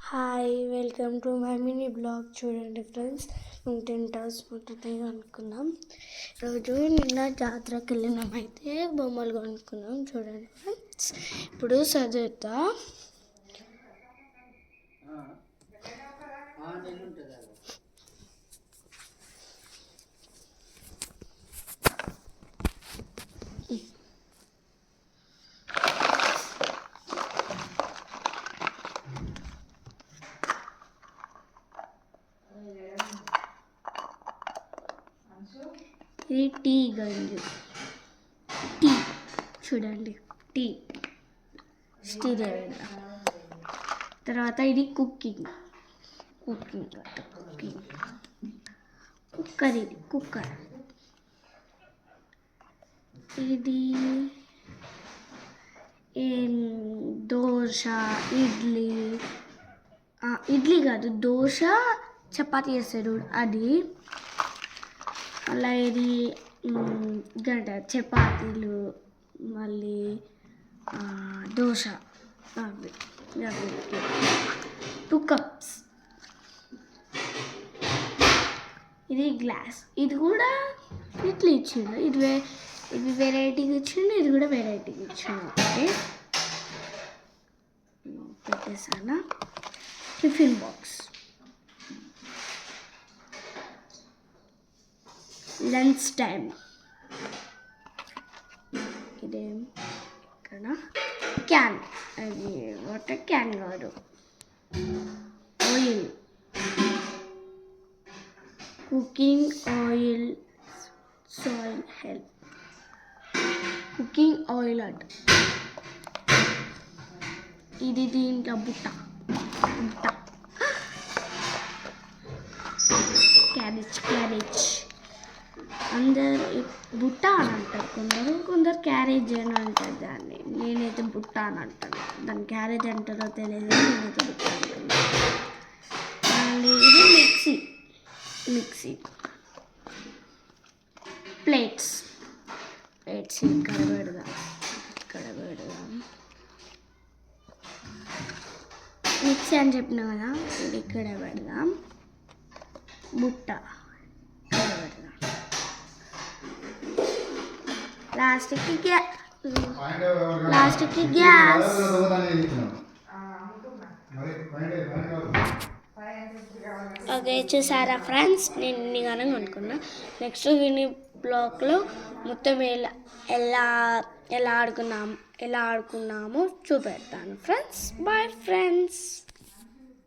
Hi, welcome to my mini blog. చూడండి friends, మేము 10 hours ఉంటుంది అనుకున్నాం. రోజు నిన్న జాతరకి వెళ్ళినామైతే బొమ్మలు కొనుక్కున్నాం. చూడండి ఫ్రెండ్స్, ఇప్పుడు చదువుతా. ఇది టీ గంజు, టీ చూడండి, టీ స్టీల్. తర్వాత ఇది కుక్కర్, ఇది కుక్కర్. ఇది దోశ, ఇడ్లీ కాదు, దోశ చపాతీ చేస్తాడు అది. అలా ఇది గంట చపాతీలు, మళ్ళీ దోశ, అవి 2 cups. ఇది గ్లాస్, ఇది కూడా ఇట్లా ఇచ్చిండు. ఇది వెరైటీగా ఇచ్చిండు, ఇది కూడా వెరైటీగా ఇచ్చిండు. ఓకే, పెట్టేసాను. Tiffin box, lunch time. ఇదేం ఇక్కడ క్యాన్, అది వాటర్ క్యాన్ కాదు, oil, cooking oil, soil help, cooking oil at. ఇది దీంట్లో బుట్ట, క్యారేజ్. అందరు బుట్ట అని అంటారు, కొందరు క్యారేజ్ అని అంటారు దాన్ని. నేనైతే బుట్ట అని అంటాను, దాన్ని క్యారేజ్ అంటారో తెలియదు, నేనైతే బుట్ట అంటాను. మళ్ళీ ఇది మిక్సీ. ప్లేట్స్ ఇక్కడ పెడదాం. మిక్సీ అని చెప్పిన కదా, ఇది ఇక్కడ పెడదాం. బుట్ట ఇక్కడ పెడదాం. లాస్ట్కి గ్యాస్. ఓకే, చూసారా ఫ్రెండ్స్, నేను ఇన్ని గానం అనుకున్నా. నెక్స్ట్ విని బ్లాగ్లో మొత్తం ఎలా ఆడుకున్నామో చూపెడతాను ఫ్రెండ్స్. Bye friends.